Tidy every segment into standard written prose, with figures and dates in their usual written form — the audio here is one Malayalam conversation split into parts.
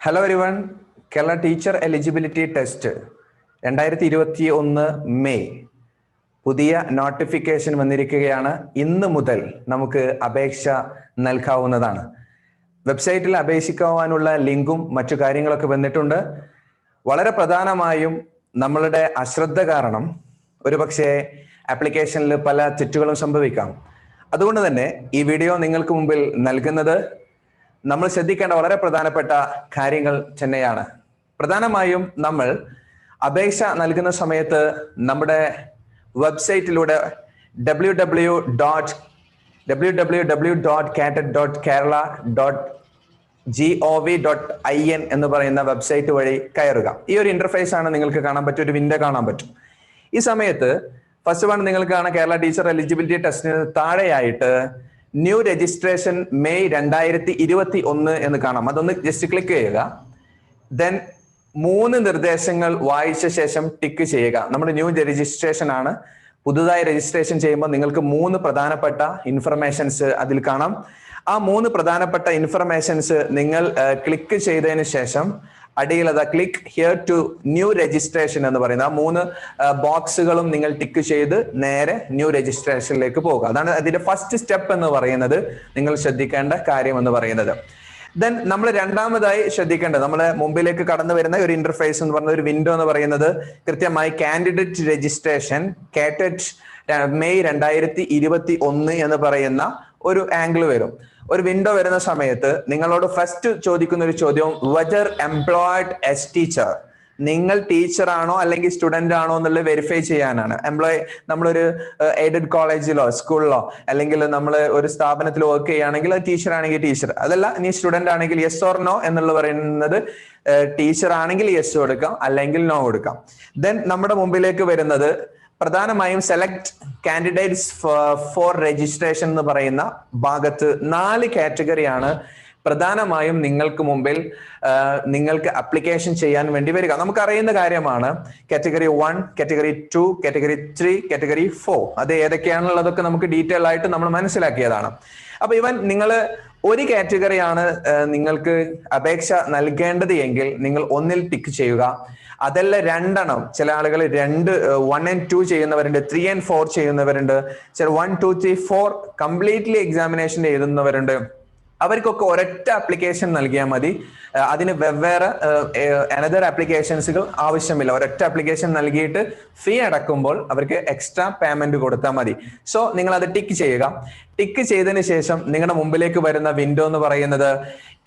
Hello everyone. Kerala teacher eligibility test 2021 May പുതിയ നോട്ടിഫിക്കേഷൻ വന്നിരിക്കുകയാണ്. ഇന്ന് മുതൽ നമുക്ക് അപേക്ഷ നൽകാവുന്നതാണ്. വെബ്സൈറ്റിൽ അപേക്ഷിക്കുവാനുള്ള ലിങ്കും മറ്റു കാര്യങ്ങളൊക്കെ വന്നിട്ടുണ്ട്. വളരെ പ്രധാനമായും നമ്മളുടെ അശ്രദ്ധ കാരണം ഒരുപക്ഷെ ആപ്ലിക്കേഷനിൽ പല തെറ്റുകളും സംഭവിക്കാം. അതുകൊണ്ട് തന്നെ ഈ വീഡിയോ നിങ്ങൾക്ക് മുമ്പിൽ നൽകുന്നത് നമ്മൾ ശ്രദ്ധിക്കേണ്ട വളരെ പ്രധാനപ്പെട്ട കാര്യങ്ങൾ തന്നെയാണ്. പ്രധാനമായും നമ്മൾ അപേക്ഷ നൽകുന്ന സമയത്ത് നമ്മുടെ വെബ്സൈറ്റിലൂടെ www.catet.kerala.gov.in എന്ന് പറയുന്ന വെബ്സൈറ്റ് വഴി കയറുക. ഈ ഒരു ഇന്റർഫേസ് ആണ് നിങ്ങൾക്ക് കാണാൻ പറ്റും, ഒരു വിൻഡോ കാണാൻ പറ്റും. ഈ സമയത്ത് ഫസ്റ്റ് വൺ നിങ്ങൾക്ക് കാണാം, കേരള ടീച്ചർ എലിജിബിലിറ്റി ടെസ്റ്റിന് താഴെയായിട്ട് ന്യൂ രജിസ്ട്രേഷൻ മെയ് 2021 എന്ന് കാണാം. അതൊന്ന് ജസ്റ്റ് ക്ലിക്ക് ചെയ്യുക. ദെൻ 3 നിർദ്ദേശങ്ങൾ വായിച്ച ശേഷം ടിക്ക് ചെയ്യുക. നമ്മുടെ ന്യൂ രജിസ്ട്രേഷൻ ആണ്. പുതുതായി രജിസ്ട്രേഷൻ ചെയ്യുമ്പോൾ നിങ്ങൾക്ക് 3 പ്രധാനപ്പെട്ട ഇൻഫർമേഷൻസ് അതിൽ കാണാം. ആ 3 പ്രധാനപ്പെട്ട ഇൻഫർമേഷൻസ് നിങ്ങൾ ക്ലിക്ക് ചെയ്തതിന് ശേഷം അടിയിൽ അതാ click here to new registration എന്ന് പറയുന്ന ആ 3 ബോക്സുകളും നിങ്ങൾ ടിക്ക് ചെയ്ത് നേരെ ന്യൂ രജിസ്ട്രേഷനിലേക്ക് പോകുക. അതാണ് അതിന്റെ ഫസ്റ്റ് സ്റ്റെപ്പ് എന്ന് പറയുന്നത്, നിങ്ങൾ ശ്രദ്ധിക്കേണ്ട കാര്യം എന്ന് പറയുന്നത്. ദെൻ നമ്മൾ രണ്ടാമതായി ശ്രദ്ധിക്കേണ്ടത്, നമ്മുടെ മുമ്പിലേക്ക് കടന്നു വരുന്ന ഒരു ഇന്റർഫേസ് എന്ന് പറയുന്ന ഒരു വിൻഡോ എന്ന് പറയുന്നത് കൃത്യമായി കാൻഡിഡേറ്റ് രജിസ്ട്രേഷൻ കാറ്ററ്റ് മെയ് 2021 എന്ന് പറയുന്ന ഒരു ആംഗിൾ വരും. ഒരു വിൻഡോ വരുന്ന സമയത്ത് നിങ്ങളോട് ഫസ്റ്റ് ചോദിക്കുന്ന ഒരു ചോദ്യം, വെദർ എംപ്ലോയ്ഡ് ആസ് ടീച്ചർ, നിങ്ങൾ ടീച്ചർ ആണോ അല്ലെങ്കിൽ സ്റ്റുഡന്റ് ആണോ എന്നുള്ളത് വെരിഫൈ ചെയ്യാനാണ്. നമ്മളൊരു എയ്ഡഡ് കോളേജിലോ സ്കൂളിലോ അല്ലെങ്കിൽ നമ്മൾ ഒരു സ്ഥാപനത്തിൽ വർക്ക് ചെയ്യുകയാണെങ്കിൽ അത് ടീച്ചർ ആണെങ്കിൽ ടീച്ചർ, അതല്ല ഇനി സ്റ്റുഡന്റ് ആണെങ്കിൽ യെസ് ഓർ നോ എന്നുള്ളത് പറയുന്നത്, ടീച്ചർ ആണെങ്കിൽ യെസ് കൊടുക്കാം അല്ലെങ്കിൽ നോ കൊടുക്കാം. ദെൻ നമ്മുടെ മുമ്പിലേക്ക് വരുന്നത് പ്രധാനമായും സെലക്ട് കാൻഡിഡേറ്റ്സ് ഫോർ രജിസ്ട്രേഷൻ എന്ന് പറയുന്ന ഭാഗത്ത് 4 കാറ്റഗറിയാണ് പ്രധാനമായും നിങ്ങൾക്ക് മുമ്പിൽ നിങ്ങൾക്ക് അപ്ലിക്കേഷൻ ചെയ്യാൻ വേണ്ടി വരിക. നമുക്കറിയുന്ന കാര്യമാണ് കാറ്റഗറി 1, കാറ്റഗറി 2, കാറ്റഗറി 3, കാറ്റഗറി 4. അത് ഏതൊക്കെയാണുള്ളതൊക്കെ നമുക്ക് ഡീറ്റെയിൽ ആയിട്ട് നമ്മൾ മനസ്സിലാക്കിയതാണ്. അപ്പൊ നിങ്ങൾ ഒരു കാറ്റഗറിയാണ് നിങ്ങൾക്ക് അപേക്ഷ നൽകേണ്ടത് എങ്കിൽ നിങ്ങൾ 1ൽ ടിക്ക് ചെയ്യുക. അതല്ല 2 എണ്ണം, ചില ആളുകൾ 1 and 2 ചെയ്യുന്നവരുണ്ട്, 3 and 4 ചെയ്യുന്നവരുണ്ട്, ചില 1, 2, 3, 4 കംപ്ലീറ്റ്ലി എക്സാമിനേഷൻ എഴുതുന്നവരുണ്ട്. അവർക്കൊക്കെ ഒരൊറ്റ ആപ്ലിക്കേഷൻ നൽകിയാൽ മതി. അതിന് വെവ്വേറെ അനദർ ആപ്ലിക്കേഷൻസുകൾ ആവശ്യമില്ല. ഒരൊറ്റ ആപ്ലിക്കേഷൻ നൽകിയിട്ട് ഫീ അടക്കുമ്പോൾ അവർക്ക് എക്സ്ട്രാ പേയ്മെന്റ് കൊടുത്താൽ മതി. സോ നിങ്ങൾ അത് ടിക്ക് ചെയ്യുക. ടിക്ക് ചെയ്തതിന് ശേഷം നിങ്ങളുടെ മുമ്പിലേക്ക് വരുന്ന വിൻഡോ എന്ന് പറയുന്നത്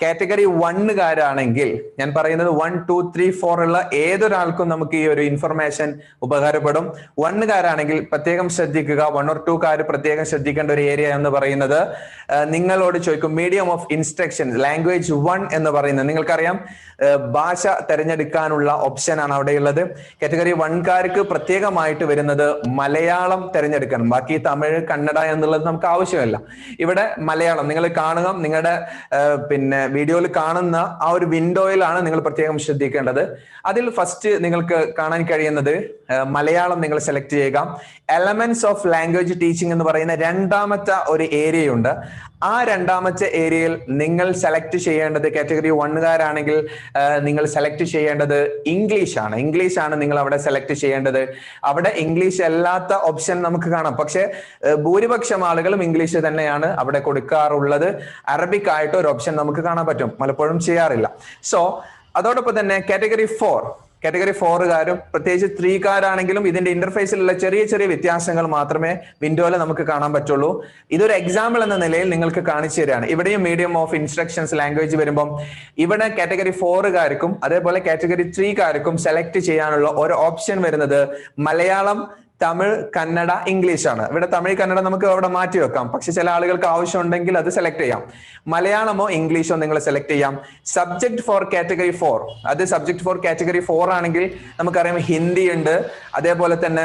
കാറ്റഗറി 1കാരാണെങ്കിൽ, ഞാൻ പറയുന്നത് 1, 2, 3, 4 ഉള്ള ഏതൊരാൾക്കും നമുക്ക് ഈ ഒരു ഇൻഫർമേഷൻ ഉപകാരപ്പെടും. 1കാരാണെങ്കിൽ പ്രത്യേകം ശ്രദ്ധിക്കുക. 1 or 2കാര് പ്രത്യേകം ശ്രദ്ധിക്കേണ്ട ഒരു ഏരിയ എന്ന് പറയുന്നത്, നിങ്ങളോട് ചോദിക്കും മീഡിയം ഓഫ് ഇൻസ്ട്രക്ഷൻ ലാംഗ്വേജ് 1 എന്ന് പറയുന്നത്. നിങ്ങൾക്കറിയാം ഭാഷ തിരഞ്ഞെടുക്കാനുള്ള ഓപ്ഷൻ ആണ് അവിടെയുള്ളത്. കാറ്റഗറി 1കാർക്ക് പ്രത്യേകമായിട്ട് വരുന്നത് മലയാളം തിരഞ്ഞെടുക്കണം. ബാക്കി തമിഴ്, കന്നഡ എന്നുള്ളത് നമുക്ക് ആവശ്യമില്ല. ഇവിടെ മലയാളം നിങ്ങൾ കാണുക. നിങ്ങളുടെ വീഡിയോയിൽ കാണുന്ന ആ ഒരു വിൻഡോയിലാണ് നിങ്ങൾ പ്രത്യേകം ശ്രദ്ധിക്കേണ്ടത്. അതിൽ ഫസ്റ്റ് നിങ്ങൾക്ക് കാണാൻ കഴിയുന്നത് മലയാളം നിങ്ങൾ സെലക്ട് ചെയ്യുക. എലമെന്റ്സ് ഓഫ് ലാംഗ്വേജ് ടീച്ചിങ് എന്ന് പറയുന്ന രണ്ടാമത്തെ ഒരു ഏരിയ ഉണ്ട്. ആ രണ്ടാമത്തെ ഏരിയയിൽ നിങ്ങൾ സെലക്ട് ചെയ്യേണ്ടത്, കാറ്റഗറി 1കാരാണെങ്കിൽ നിങ്ങൾ സെലക്ട് ചെയ്യേണ്ടത് ഇംഗ്ലീഷ് ആണ് നിങ്ങൾ അവിടെ സെലക്ട് ചെയ്യേണ്ടത്. അവിടെ ഇംഗ്ലീഷ് അല്ലാത്ത ഓപ്ഷൻ നമുക്ക് കാണാം, പക്ഷെ ഭൂരിപക്ഷം ആളുകളും ഇംഗ്ലീഷ് തന്നെയാണ് അവിടെ കൊടുക്കാറുള്ളത്. അറബിക് ആയിട്ട് ഒരു ഓപ്ഷൻ നമുക്ക് കാണാൻ പറ്റും, പലപ്പോഴും ചെയ്യാറില്ല. സോ അതോടൊപ്പം തന്നെ കാറ്റഗറി 4കാരും പ്രത്യേകിച്ച് 3കാരാണെങ്കിലും ഇതിന്റെ ഇന്റർഫേസിലുള്ള ചെറിയ ചെറിയ വ്യത്യാസങ്ങൾ മാത്രമേ വിൻഡോയിൽ നമുക്ക് കാണാൻ പറ്റുള്ളൂ. ഇതൊരു എക്സാമ്പിൾ എന്ന നിലയിൽ നിങ്ങൾക്ക് കാണിച്ചു തരികയാണ്. ഇവിടെയും മീഡിയം ഓഫ് ഇൻസ്ട്രക്ഷൻസ് ലാംഗ്വേജ് വരുമ്പോൾ ഇവിടെ കാറ്റഗറി 4കാർക്കും അതേപോലെ കാറ്റഗറി 3കാർക്കും സെലക്ട് ചെയ്യാനുള്ള ഒരു ഓപ്ഷൻ വരുന്നത് മലയാളം, തമിഴ്, കന്നഡ, ഇംഗ്ലീഷ് ആണ്. ഇവിടെ തമിഴ്, കന്നഡ നമുക്ക് അവിടെ മാറ്റി വെക്കാം, പക്ഷെ ചില ആളുകൾക്ക് ആവശ്യമുണ്ടെങ്കിൽ അത് സെലക്ട് ചെയ്യാം. മലയാളമോ ഇംഗ്ലീഷോ നിങ്ങൾ സെലക്ട് ചെയ്യാം. സബ്ജക്ട് ഫോർ കാറ്റഗറി 4, അത് സബ്ജക്ട് ഫോർ കാറ്റഗറി 4 ആണെങ്കിൽ നമുക്കറിയാം ഹിന്ദി ഉണ്ട്, അതേപോലെ തന്നെ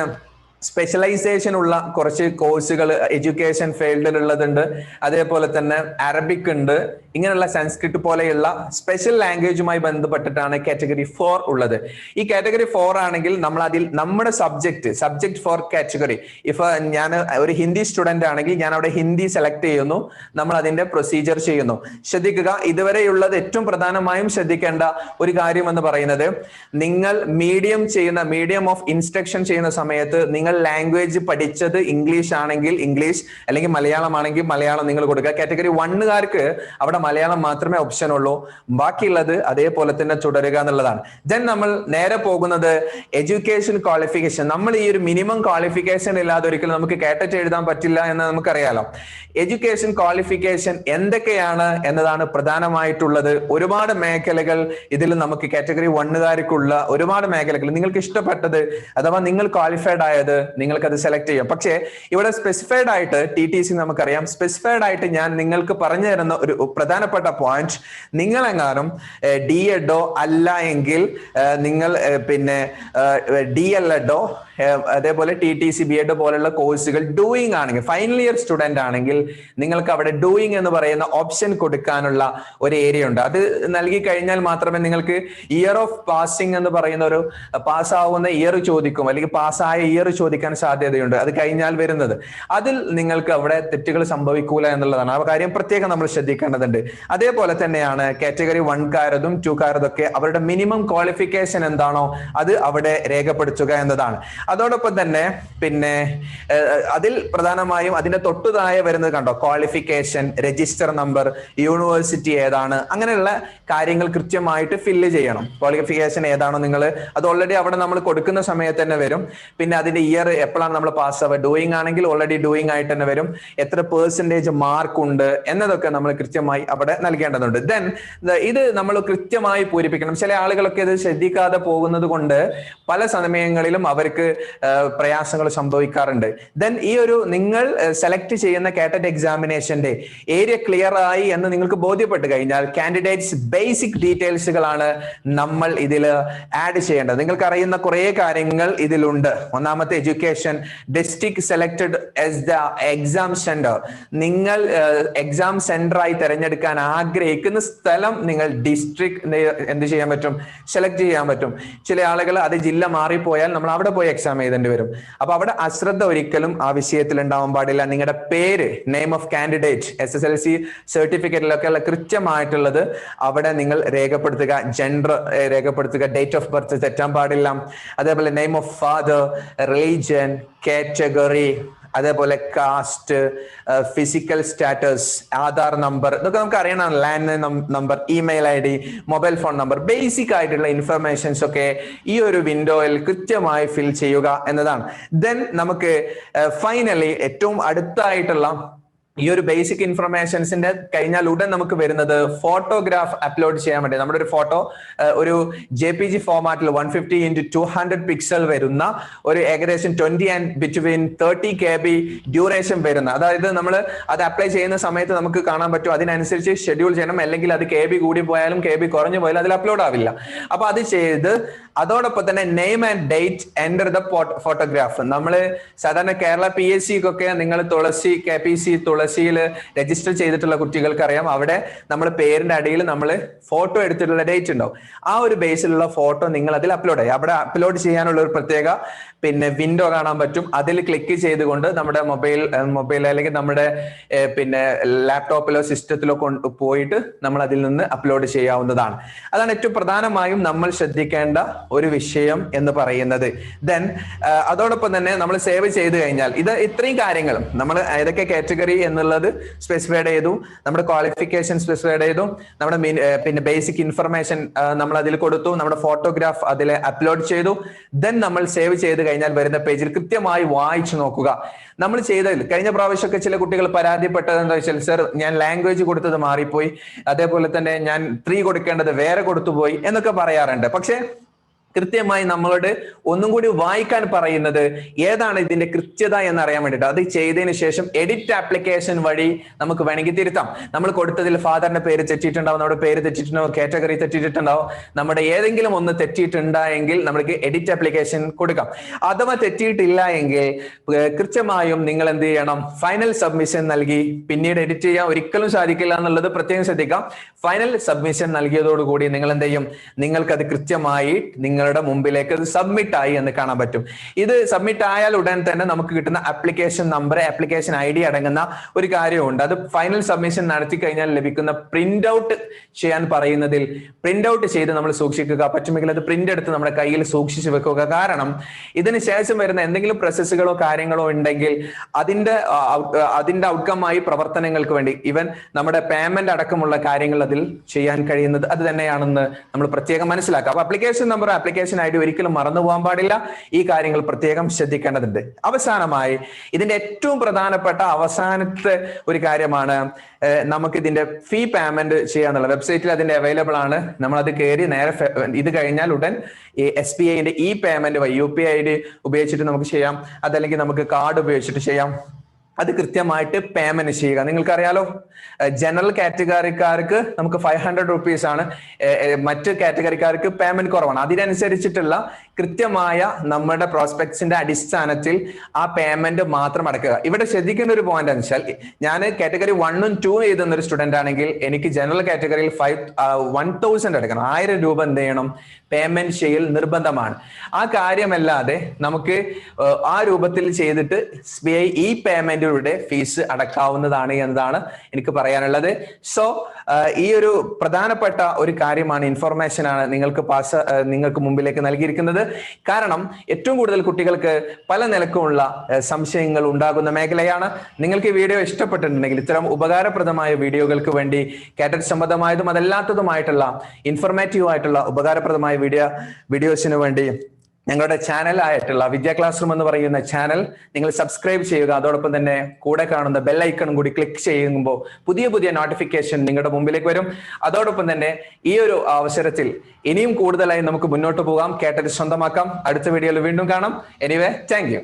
സ്പെഷ്യലൈസേഷൻ ഉള്ള കുറച്ച് കോഴ്സുകൾ എഡ്യൂക്കേഷൻ ഫീൽഡിലുള്ളതുണ്ട്. അതേപോലെ തന്നെ അറബിക് ഉണ്ട്. ഇങ്ങനെയുള്ള സംസ്കൃത് പോലെയുള്ള സ്പെഷ്യൽ ലാംഗ്വേജുമായി ബന്ധപ്പെട്ടിട്ടാണ് കാറ്റഗറി 4 ഉള്ളത്. ഈ കാറ്റഗറി 4 ആണെങ്കിൽ നമ്മൾ അതിൽ നമ്മുടെ സബ്ജക്ട് ഫോർ കാറ്റഗറി, ഇഫ് ഞാൻ ഒരു ഹിന്ദി സ്റ്റുഡന്റ് ആണെങ്കിൽ ഞാൻ അവിടെ ഹിന്ദി സെലക്ട് ചെയ്യുന്നു, നമ്മൾ അതിന്റെ പ്രൊസീജിയർ ചെയ്യുന്നു. ശ്രദ്ധിക്കുക, ഇതുവരെയുള്ളത് ഏറ്റവും പ്രധാനമായും ശ്രദ്ധിക്കേണ്ട ഒരു കാര്യം എന്ന് പറയുന്നത്, നിങ്ങൾ മീഡിയം ഓഫ് ഇൻസ്ട്രക്ഷൻ ചെയ്യുന്ന സമയത്ത് നിങ്ങൾ ലാംഗ്വേജ് പഠിച്ചത് ഇംഗ്ലീഷ് ആണെങ്കിൽ ഇംഗ്ലീഷ്, അല്ലെങ്കിൽ മലയാളം ആണെങ്കിൽ മലയാളം നിങ്ങൾ കൊടുക്കുക. കാറ്റഗറി 1കാർക്ക് അവിടെ മലയാളം മാത്രമേ ഓപ്ഷൻ ഉള്ളൂ, ബാക്കിയുള്ളത് അതേപോലെ തന്നെ തുടരുക എന്നുള്ളതാണ്. ദെൻ നമ്മൾ നേരെ പോകുന്നത് എഡ്യൂക്കേഷൻ ക്വാളിഫിക്കേഷൻ. നമ്മൾ ഈ ഒരു മിനിമം ക്വാളിഫിക്കേഷൻ ഇല്ലാതെ ഒരിക്കലും നമുക്ക് കാറ്ററ്റ് എഴുതാൻ പറ്റില്ല എന്ന് നമുക്കറിയാലോ. എഡ്യൂക്കേഷൻ ക്വാളിഫിക്കേഷൻ എന്തൊക്കെയാണ് എന്നതാണ് പ്രധാനമായിട്ടുള്ളത്. ഒരുപാട് മേഖലകൾ ഇതിൽ നമുക്ക് കാറ്റഗറി 1കാർക്കുള്ള ഒരുപാട് മേഖലകൾ, നിങ്ങൾക്ക് ഇഷ്ടപ്പെട്ടത് അഥവാ നിങ്ങൾ ക്വാളിഫൈഡ് ആയത് നിങ്ങൾക്ക് അത് സെലക്ട് ചെയ്യാം. പക്ഷേ ഇവിടെ സ്പെസിഫൈഡ് ആയിട്ട് TTC നമുക്കറിയാം, സ്പെസിഫൈഡ് ആയിട്ട് ഞാൻ നിങ്ങൾക്ക് പറഞ്ഞു തരുന്ന ഒരു പ്രധാനപ്പെട്ട പോയിന്റ്, നിങ്ങളെങ്ങാനും DED അല്ല എങ്കിൽ നിങ്ങൾ പിന്നെ DLED അതേപോലെ TTC BEd പോലുള്ള കോഴ്സുകൾ ഡൂയിങ് ആണെങ്കിൽ, ഫൈനൽ ഇയർ സ്റ്റുഡന്റ് ആണെങ്കിൽ നിങ്ങൾക്ക് അവിടെ ഡൂയിങ് എന്ന് പറയുന്ന ഓപ്ഷൻ കൊടുക്കാനുള്ള ഒരു ഏരിയ ഉണ്ട്. അത് നൽകി കഴിഞ്ഞാൽ മാത്രമേ നിങ്ങൾക്ക് ഇയർ ഓഫ് പാസിംഗ് എന്ന് പറയുന്ന ഒരു പാസ്സാവുന്ന ഇയർ ചോദിക്കും, അല്ലെങ്കിൽ പാസ്സായ ഇയർ ചോദിക്കാൻ സാധ്യതയുണ്ട്. അത് കഴിഞ്ഞാൽ വരുന്നത്, അതിൽ നിങ്ങൾക്ക് അവിടെ തെറ്റുകൾ സംഭവിക്കൂല എന്നുള്ളതാണ്. ആ കാര്യം പ്രത്യേകം നമ്മൾ ശ്രദ്ധിക്കേണ്ടതുണ്ട്. അതേപോലെ തന്നെയാണ് കാറ്റഗറി 1കാരതും 2കാരതൊക്കെ അവരുടെ മിനിമം ക്വാളിഫിക്കേഷൻ എന്താണോ അത് അവിടെ രേഖപ്പെടുത്തുക എന്നതാണ്. അതോടൊപ്പം തന്നെ പിന്നെ അതിൽ പ്രധാനമായും അതിന്റെ തൊട്ടുതാഴെ വരുന്നത് കണ്ടോ, ക്വാളിഫിക്കേഷൻ, രജിസ്റ്റർ നമ്പർ, യൂണിവേഴ്സിറ്റി ഏതാണ്, അങ്ങനെയുള്ള കാര്യങ്ങൾ കൃത്യമായിട്ട് ഫില്ല് ചെയ്യണം. ക്വാളിഫിക്കേഷൻ ഏതാണോ നിങ്ങൾ അത് ഓൾറെഡി അവിടെ നമ്മൾ കൊടുക്കുന്ന സമയത്ത് തന്നെ വരും. പിന്നെ അതിന്റെ ഇയർ എപ്പോഴാണ് നമ്മൾ പാസ് ആവുക, ഡൂയിങ് ആണെങ്കിൽ ഓൾറെഡി ഡൂയിങ് ആയിട്ട് തന്നെ വരും. എത്ര പെർസെന്റേജ് മാർക്ക് ഉണ്ട് എന്നതൊക്കെ നമ്മൾ കൃത്യമായി അവിടെ നൽകേണ്ടതുണ്ട്. ദെൻ ഇത് നമ്മൾ കൃത്യമായി പൂരിപ്പിക്കണം. ചില ആളുകളൊക്കെ ഇത് ശ്രദ്ധിക്കാതെ പോകുന്നത് കൊണ്ട് പല സമയങ്ങളിലും അവർക്ക് പ്രയാസങ്ങൾ സംഭവിക്കാറുണ്ട്. ദെൻ ഈ ഒരു നിങ്ങൾ സെലക്ട് ചെയ്യുന്ന കാറ്ററ്റ് എക്സാമിനേഷന്റെ ഏരിയ ക്ലിയർ ആയി എന്ന് നിങ്ങൾക്ക് ബോധ്യപ്പെട്ട് കഴിഞ്ഞാൽ കാൻഡിഡേറ്റ്സ് ബേസിക് ഡീറ്റെയിൽസുകളാണ് നമ്മൾ ഇതിൽ ആഡ് ചെയ്യേണ്ടത്. നിങ്ങൾക്ക് അറിയുന്ന കുറെ കാര്യങ്ങൾ ഇതിലുണ്ട്. ഒന്നാമത്തെ education, district selected as the exam centre. നിങ്ങൾ എക്സാം സെന്റർ ആയി തിരഞ്ഞെടുക്കാൻ ആഗ്രഹിക്കുന്ന സ്ഥലം നിങ്ങൾ ഡിസ്ട്രിക്ട് എന്ത് ചെയ്യാൻ പറ്റും, സെലക്ട് ചെയ്യാൻ പറ്റും. ചില ആളുകൾ അത് ജില്ല മാറിപ്പോയാൽ നമ്മൾ അവിടെ പോയി എക്സാം എഴുതേണ്ടി വരും. അപ്പൊ അവിടെ അശ്രദ്ധ ഒരിക്കലും ആ വിഷയത്തിൽ ഉണ്ടാവാൻ പാടില്ല. നിങ്ങളുടെ പേര്, നെയിം ഓഫ് കാൻഡിഡേറ്റ്, SSLC സർട്ടിഫിക്കറ്റിലൊക്കെ ഉള്ള കൃത്യമായിട്ടുള്ളത് അവിടെ നിങ്ങൾ രേഖപ്പെടുത്തുക. ജെൻഡർ രേഖപ്പെടുത്തുക, ഡേറ്റ് ഓഫ് ബർത്ത് തെറ്റാൻ പാടില്ല. അതേപോലെ name of father, religion, category, അതേപോലെ caste, physical status, Aadhaar number, ഇതൊക്കെ നമുക്ക് അറിയണം. Land number, email ID, mobile phone number, basic ആയിട്ടുള്ള ഇൻഫർമേഷൻസ് ഒക്കെ ഈ ഒരു വിൻഡോയിൽ കൃത്യമായി ഫിൽ ചെയ്യുക എന്നതാണ്. ദെൻ നമുക്ക് ഫൈനലി ഏറ്റവും അടുത്തായിട്ടുള്ള ഈ ഒരു ബേസിക് ഇൻഫർമേഷൻസിന്റെ കഴിഞ്ഞാൽ ഉടൻ നമുക്ക് വരുന്നത് ഫോട്ടോഗ്രാഫ് അപ്ലോഡ് ചെയ്യാൻ വേണ്ടി. നമ്മുടെ ഒരു ഫോട്ടോ ഒരു JPG ഫോർമാറ്റിൽ 150x200 പിക്സൽ വരുന്ന ഒരു ഏകദേശം 20 and between 30 KB ഡ്യൂറേഷൻ വരുന്ന, അതായത് നമ്മൾ അത് അപ്ലൈ ചെയ്യുന്ന സമയത്ത് നമുക്ക് കാണാൻ പറ്റും. അതിനനുസരിച്ച് ഷെഡ്യൂൾ ചെയ്യണം, അല്ലെങ്കിൽ അത് KB കൂടി പോയാലും KB കുറഞ്ഞു പോയാലും അതിൽ അപ്ലോഡ് ആവില്ല. അപ്പൊ അത് ചെയ്ത് അതോടൊപ്പം തന്നെ name and date, enter the photograph. നമ്മൾ സാധാരണ കേരള PSC ഒക്കെ നിങ്ങൾ തുളസി KPC തുളസിയിൽ രജിസ്റ്റർ ചെയ്തിട്ടുള്ള കുട്ടികൾക്ക് അറിയാം, അവിടെ നമ്മൾ പേരിന്റെ അടിയിൽ നമ്മൾ ഫോട്ടോ എടുത്തിട്ടുള്ള ഡേറ്റ് ഉണ്ടാവും. ആ ഒരു ബേസിലുള്ള ഫോട്ടോ നിങ്ങൾ അതിൽ അപ്ലോഡ് ചെയ്യും. അവിടെ അപ്ലോഡ് ചെയ്യാനുള്ള ഒരു പ്രത്യേക പിന്നെ വിൻഡോ കാണാൻ പറ്റും. അതിൽ ക്ലിക്ക് ചെയ്തുകൊണ്ട് നമ്മുടെ മൊബൈൽ അല്ലെങ്കിൽ നമ്മുടെ പിന്നെ ലാപ്ടോപ്പിലോ സിസ്റ്റത്തിലോ പോയിട്ട് നമ്മൾ അതിൽ നിന്ന് അപ്ലോഡ് ചെയ്യാവുന്നതാണ്. അതാണ് ഏറ്റവും പ്രധാനമായും നമ്മൾ ശ്രദ്ധിക്കേണ്ട ഒരു വിഷയം എന്ന് പറയുന്നത്. ദെൻ അതോടൊപ്പം തന്നെ നമ്മൾ സേവ് ചെയ്ത് കഴിഞ്ഞാൽ ഇത്രയും കാര്യങ്ങളും നമ്മൾ ഏതൊക്കെ കാറ്റഗറി എന്നുള്ളത് സ്പെസിഫൈഡ് ചെയ്തു, നമ്മുടെ ക്വാളിഫിക്കേഷൻ സ്പെസിഫൈഡ് ചെയ്തു, നമ്മുടെ പിന്നെ ബേസിക് ഇൻഫർമേഷൻ നമ്മൾ അതിൽ കൊടുത്തു, നമ്മുടെ ഫോട്ടോഗ്രാഫ് അതിൽ അപ്ലോഡ് ചെയ്തു. ദെൻ നമ്മൾ സേവ് ചെയ്ത് കഴിഞ്ഞാൽ വരുന്ന പേജിൽ കൃത്യമായി വായിച്ചു നോക്കുക. നമ്മൾ ചെയ്തതിൽ കഴിഞ്ഞ പ്രാവശ്യമൊക്കെ ചില കുട്ടികൾ പരാതിപ്പെട്ടത് എന്താ വെച്ചാൽ, സർ ഞാൻ ലാംഗ്വേജ് കൊടുത്തത് മാറിപ്പോയി, അതേപോലെ തന്നെ ഞാൻ 3 കൊടുക്കേണ്ടത് വേറെ കൊടുത്തുപോയി എന്നൊക്കെ പറയാറുണ്ട്. പക്ഷെ കൃത്യമായി നമ്മളോട് ഒന്നും കൂടി വായിക്കാൻ പറയുന്നത് ഏതാണ് ഇതിന്റെ കൃത്യത എന്ന് അറിയാൻ വേണ്ടിയിട്ട്. അത് ചെയ്തതിന് ശേഷം എഡിറ്റ് ആപ്ലിക്കേഷൻ വഴി നമുക്ക് വേണമെങ്കിൽ തിരുത്താം. നമ്മൾ കൊടുത്തതിൽ ഫാദറിന്റെ പേര് തെറ്റിയിട്ടുണ്ടാവും, നമ്മുടെ പേര് തെറ്റിയിട്ടുണ്ടാവും, കാറ്റഗറി തെറ്റിയിട്ടുണ്ടാവും, നമ്മുടെ ഏതെങ്കിലും ഒന്ന് തെറ്റിയിട്ടുണ്ടായെങ്കിൽ നമുക്ക് എഡിറ്റ് ആപ്ലിക്കേഷൻ കൊടുക്കാം. അഥവാ തെറ്റിയിട്ടില്ല എങ്കിൽ കൃത്യമായും നിങ്ങൾ എന്ത് ചെയ്യണം, ഫൈനൽ സബ്മിഷൻ നൽകി പിന്നീട് എഡിറ്റ് ചെയ്യാൻ ഒരിക്കലും സാധിക്കില്ല എന്നുള്ളത് പ്രത്യേകം ശ്രദ്ധിക്കാം. ഫൈനൽ സബ്മിഷൻ നൽകിയതോടുകൂടി നിങ്ങൾ എന്ത് ചെയ്യും, നിങ്ങൾക്കത് കൃത്യമായി നിങ്ങളുടെ മുമ്പിലേക്ക് അത് സബ്മിറ്റ് ആയി എന്ന് കാണാൻ പറ്റും. ഇത് സബ്മിറ്റ് ആയാൽ ഉടൻ തന്നെ നമുക്ക് കിട്ടുന്ന ആപ്ലിക്കേഷൻ നമ്പർ, ആപ്ലിക്കേഷൻ ID അടങ്ങുന്ന ഒരു കാര്യമുണ്ട്. അത് ഫൈനൽ സബ്മിഷൻ നടത്തി കഴിഞ്ഞാൽ ലഭിക്കുന്ന പ്രിന്റ് ഔട്ട് ചെയ്യാൻ പറയുന്നതിൽ പ്രിന്റ് ഔട്ട് ചെയ്ത് നമ്മൾ സൂക്ഷിക്കുക. പറ്റുമെങ്കിൽ അത് പ്രിന്റ് എടുത്ത് നമ്മുടെ കയ്യിൽ സൂക്ഷിച്ചു വെക്കുക. കാരണം ഇതിന് ശേഷം വരുന്ന എന്തെങ്കിലും പ്രോസസ്സുകളോ കാര്യങ്ങളോ ഉണ്ടെങ്കിൽ അതിന്റെ ഔട്ട്കമായി പ്രവർത്തനങ്ങൾക്ക് വേണ്ടി ഈവൻ നമ്മുടെ പേയ്മെന്റ് അടക്കമുള്ള കാര്യങ്ങൾ അതിൽ ചെയ്യാൻ കഴിയുന്നത് അത് തന്നെയാണെന്ന് നമ്മൾ പ്രത്യേകം മനസ്സിലാക്കുക. അപ്പൊ ആപ്ലിക്കേഷൻ നമ്പർ, ആപ്ലിക്കേഷൻ ID ഒരിക്കലും മറന്നു പോകാൻ പാടില്ല. ഈ കാര്യങ്ങൾ പ്രത്യേകം ശ്രദ്ധിക്കേണ്ടതുണ്ട്. അവസാനമായി ഇതിന്റെ ഏറ്റവും പ്രധാനപ്പെട്ട അവസാനത്തെ ഒരു കാര്യമാണ് നമുക്ക് ഇതിന്റെ ഫീ പേയ്മെന്റ് ചെയ്യാന്നുള്ള. വെബ്സൈറ്റിൽ അതിന്റെ അവൈലബിൾ ആണ്. നമ്മൾ അത് കയറി നേരെ ഇത് കഴിഞ്ഞാൽ ഉടൻ ഈ SBIന്റെ ഈ പേയ്മെന്റ് വഴി UPI ID ഉപയോഗിച്ചിട്ട് നമുക്ക് ചെയ്യാം, അതല്ലെങ്കിൽ നമുക്ക് കാർഡ് ഉപയോഗിച്ചിട്ട് ചെയ്യാം. അത് കൃത്യമായിട്ട് പേയ്മെന്റ് ചെയ്യുക. നിങ്ങൾക്കറിയാലോ, ജനറൽ കാറ്റഗറിക്കാർക്ക് നമുക്ക് 500 rupees ആണ്, മറ്റ് കാറ്റഗറിക്കാർക്ക് പേയ്മെന്റ് കുറവാണ്. അതിനനുസരിച്ചിട്ടുള്ള കൃത്യമായ നമ്മുടെ പ്രോസ്പെക്ട്സിന്റെ അടിസ്ഥാനത്തിൽ ആ പേയ്മെന്റ് മാത്രം അടക്കുക. ഇവിടെ ശ്രദ്ധിക്കേണ്ട ഒരു പോയിന്റ് എന്ന് വെച്ചാൽ, ഞാൻ കാറ്റഗറി 1ഉം 2ഉം എഴുതുന്ന ഒരു സ്റ്റുഡന്റ് ആണെങ്കിൽ എനിക്ക് ജനറൽ കാറ്റഗറിയിൽ 1000 അടക്കണം. 1000 രൂപ എന്ത് ചെയ്യണം, പേയ്മെന്റ് ചെയ്യൽ നിർബന്ധമാണ്. ആ കാര്യമല്ലാതെ നമുക്ക് ആ രൂപത്തിൽ ചെയ്തിട്ട് SBI ഈ പേയ്മെന്റിലൂടെ ഫീസ് അടക്കാവുന്നതാണ് എന്നതാണ് എനിക്ക് പറയാനുള്ളത്. സോ ഈ ഒരു പ്രധാനപ്പെട്ട ഒരു കാര്യമാണ്, ഇൻഫർമേഷൻ ആണ് നിങ്ങൾക്ക് മുമ്പിലേക്ക് നൽകിയിരിക്കുന്നത്. കാരണം ഏറ്റവും കൂടുതൽ കുട്ടികൾക്ക് പല നിലക്കുമുള്ള സംശയങ്ങൾ ഉണ്ടാകുന്ന മേഖലയാണ്. നിങ്ങൾക്ക് ഈ വീഡിയോ ഇഷ്ടപ്പെട്ടിട്ടുണ്ടെങ്കിൽ ഇത്തരം ഉപകാരപ്രദമായ വീഡിയോകൾക്ക് വേണ്ടി, കാറ്ററ്റ് സംബന്ധമായതും അതല്ലാത്തതുമായിട്ടുള്ള ഇൻഫോർമേറ്റീവ് ആയിട്ടുള്ള ഉപകാരപ്രദമായ വീഡിയോസിന് വേണ്ടി ഞങ്ങളുടെ ചാനലായിട്ടുള്ള വിദ്യാ ക്ലാസ് റൂം എന്ന് പറയുന്ന ചാനൽ നിങ്ങൾ സബ്സ്ക്രൈബ് ചെയ്യുക. അതോടൊപ്പം തന്നെ കൂടെ കാണുന്ന ബെൽ ഐക്കണും കൂടി ക്ലിക്ക് ചെയ്യുമ്പോൾ പുതിയ പുതിയ നോട്ടിഫിക്കേഷൻ നിങ്ങളുടെ മുമ്പിലേക്ക് വരും. അതോടൊപ്പം തന്നെ ഈ ഒരു അവസരത്തിൽ ഇനിയും കൂടുതലായി നമുക്ക് മുന്നോട്ട് പോകാം, കാറ്ററ്റ് സ്വന്തമാക്കാം. അടുത്ത വീഡിയോയിൽ വീണ്ടും കാണാം. Anyway, thank you.